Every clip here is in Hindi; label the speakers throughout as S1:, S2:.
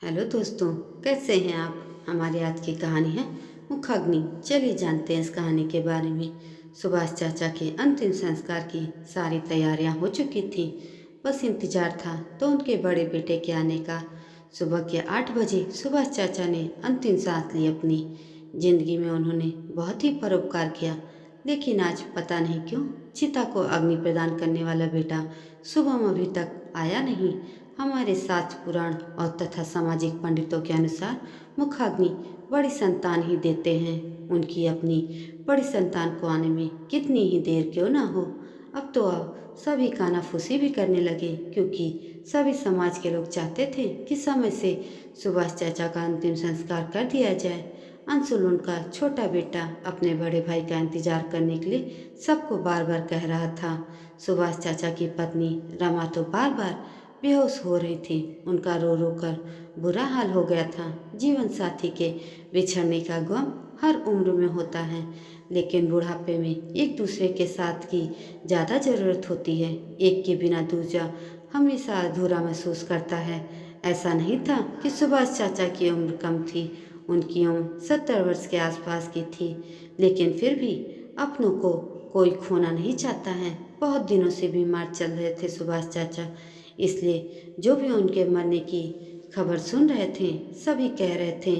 S1: हेलो दोस्तों, कैसे हैं आप। हमारी आज की कहानी है मुखाग्नि। चलिए जानते हैं इस कहानी के बारे में। सुभाष चाचा के अंतिम संस्कार की सारी तैयारियां हो चुकी थी। बस इंतजार था तो उनके बड़े बेटे के आने का। सुबह के 8 बजे सुभाष चाचा ने अंतिम सांस ली। अपनी जिंदगी में उन्होंने बहुत ही परोपकार किया, लेकिन आज पता नहीं क्यों चिता को अग्नि प्रदान करने वाला बेटा शुभम अभी तक आया नहीं। हमारे शास्त्र पुराण और तथा सामाजिक पंडितों के अनुसार मुखाग्नि बड़ी संतान ही देते हैं। उनकी अपनी बड़ी संतान को आने में कितनी ही देर क्यों ना हो। अब तो सभी कानाफूसी भी करने लगे, क्योंकि सभी समाज के लोग चाहते थे कि समय से सुभाष चाचा का अंतिम संस्कार कर दिया जाए। अंशुल, उनका छोटा बेटा, अपने बड़े भाई का इंतजार करने के लिए सबको बार बार कह रहा था। सुभाष चाचा की पत्नी रमा तो बार बार बेहोश हो रही थी। उनका रो रो कर बुरा हाल हो गया था। जीवन साथी के बिछड़ने का गम हर उम्र में होता है, लेकिन बुढ़ापे में एक दूसरे के साथ की ज़्यादा ज़रूरत होती है। एक के बिना दूसरा हमेशा अधूरा महसूस करता है। ऐसा नहीं था कि सुभाष चाचा की उम्र कम थी। उनकी उम्र 70 वर्ष के आसपास की थी, लेकिन फिर भी अपनों को कोई खोना नहीं चाहता है। बहुत दिनों से बीमार चल रहे थे सुभाष चाचा, इसलिए जो भी उनके मरने की खबर सुन रहे थे सभी कह रहे थे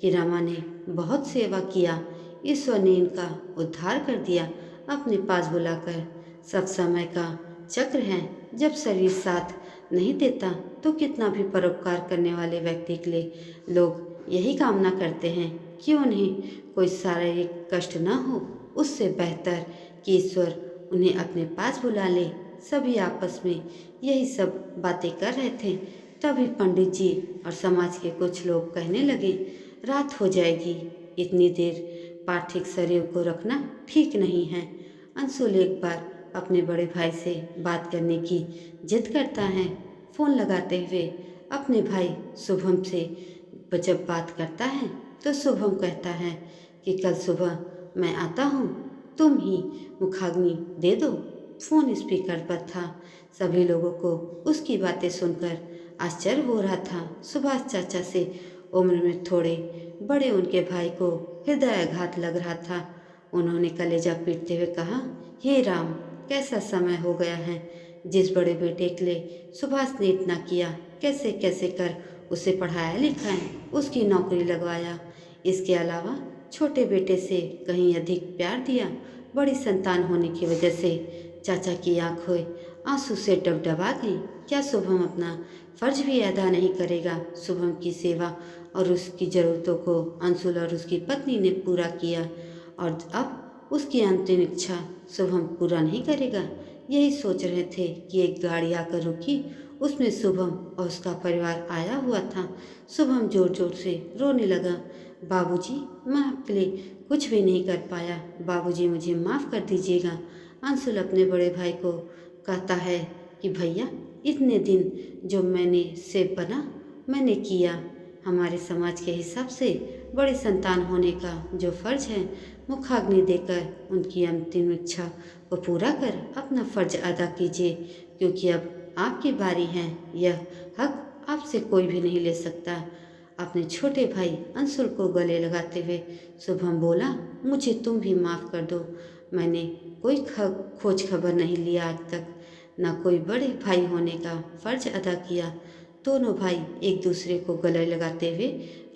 S1: कि रमा ने बहुत सेवा किया, ईश्वर ने इनका उद्धार कर दिया अपने पास बुलाकर। सब समय का चक्र है, जब शरीर साथ नहीं देता तो कितना भी परोपकार करने वाले व्यक्ति के लिए लोग यही कामना करते हैं कि उन्हें कोई शारीरिक कष्ट न हो। उससे बेहतर कि ईश्वर उन्हें अपने पास बुला ले। सभी आपस में यही सब बातें कर रहे थे। तभी पंडित जी और समाज के कुछ लोग कहने लगे, रात हो जाएगी, इतनी देर पार्थिव शरीर को रखना ठीक नहीं है। अंशुल एक बार अपने बड़े भाई से बात करने की जिद करता है। फोन लगाते हुए अपने भाई शुभम से जब बात करता है तो शुभम कहता है कि कल सुबह मैं आता हूँ, तुम ही मुखाग्नि दे दो। फोन स्पीकर पर था। सभी लोगों को उसकी बातें सुनकर आश्चर्य हो रहा था। सुभाष चाचा से उम्र में थोड़े बड़े उनके भाई को हृदयाघात लग रहा था। उन्होंने कलेजा पीटते हुए कहा, हे राम, कैसा समय हो गया है। जिस बड़े बेटे के लिए सुभाष ने इतना किया, कैसे कैसे कर उसे पढ़ाया लिखाया, उसकी नौकरी लगवाया। इसके अलावा छोटे बेटे से कहीं अधिक प्यार दिया। बड़ी संतान होने की वजह से चाचा की आंखें आंसू से डबडबा गई। क्या शुभम अपना फर्ज भी अदा नहीं करेगा। शुभम की सेवा और उसकी ज़रूरतों को अंशुल और उसकी पत्नी ने पूरा किया, और अब उसकी अंतिम इच्छा शुभम पूरा नहीं करेगा। यही सोच रहे थे कि एक गाड़ी आकर रुकी। उसमें शुभम और उसका परिवार आया हुआ था। शुभम जोर जोर से रोने लगा, बाबूजी, मैं आपके लिए कुछ भी नहीं कर पाया। बाबूजी, मुझे माफ़ कर दीजिएगा। अंशुल अपने बड़े भाई को कहता है कि भैया, इतने दिन जो मैंने सेब बना मैंने किया। हमारे समाज के हिसाब से बड़ी संतान होने का जो फर्ज है, मुखाग्नि देकर उनकी अंतिम इच्छा को पूरा कर अपना फर्ज अदा कीजिए, क्योंकि अब आपकी बारी है। यह हक आपसे कोई भी नहीं ले सकता। अपने छोटे भाई अंशुल को गले लगाते हुए शुभम बोला, मुझे तुम भी माफ़ कर दो। मैंने कोई खोज खबर नहीं लिया आज तक, न कोई बड़े भाई होने का फर्ज अदा किया। दोनों भाई एक दूसरे को गले लगाते हुए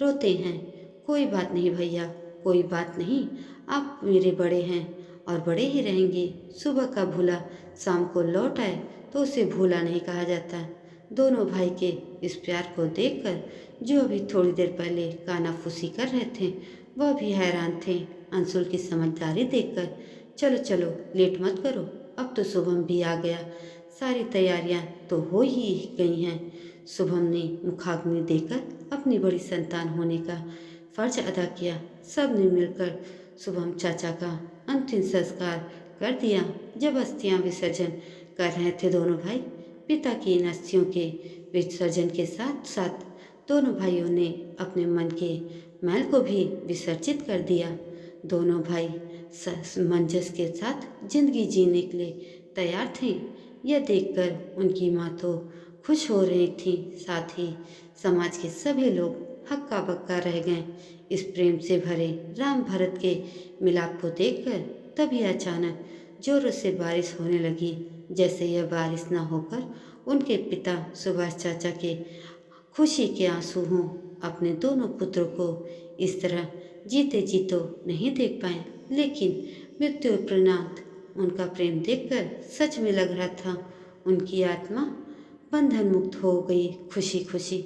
S1: रोते हैं। कोई बात नहीं भैया, कोई बात नहीं, आप मेरे बड़े हैं और बड़े ही रहेंगे। सुबह का भूला शाम को लौट आए तो उसे भूला नहीं कहा जाता। दोनों भाई के इस प्यार को देखकर जो अभी थोड़ी देर पहले कानाफूसी कर रहे थे वह भी हैरान थे। अंशुल की समझदारी देखकर, चलो चलो, लेट मत करो, अब तो शुभम भी आ गया। सारी तैयारियां तो हो ही गई हैं। शुभम ने मुखाग्नि देकर अपनी बड़ी संतान होने का फर्ज अदा किया। सब ने मिलकर शुभम चाचा का अंतिम संस्कार कर दिया। जब अस्थियां विसर्जन कर रहे थे दोनों भाई, पिता की इन अस्थियों के विसर्जन के साथ साथ दोनों भाइयों ने अपने मन के मैल को भी विसर्जित कर दिया। दोनों भाई मंजस के साथ जिंदगी जीने के लिए तैयार थे। यह देखकर उनकी माँ तो खुश हो रही थी। साथ ही समाज के सभी लोग हक्का बक्का रह गए इस प्रेम से भरे राम भरत के मिलाप को देखकर। तभी अचानक जोरों से बारिश होने लगी। जैसे यह बारिश न होकर उनके पिता सुभाष चाचा के खुशी के आंसू हों। अपने दोनों पुत्रों को इस तरह जीते जी तो नहीं देख पाए, लेकिन मृत्यु उपरांत उनका प्रेम देखकर सच में लग रहा था उनकी आत्मा बंधन मुक्त हो गई खुशी खुशी।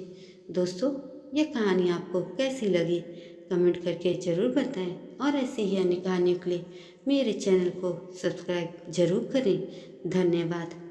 S1: दोस्तों, ये कहानी आपको कैसी लगी कमेंट करके ज़रूर बताएं और ऐसी ही अन्य कहानियों के लिए मेरे चैनल को सब्सक्राइब जरूर करें। धन्यवाद।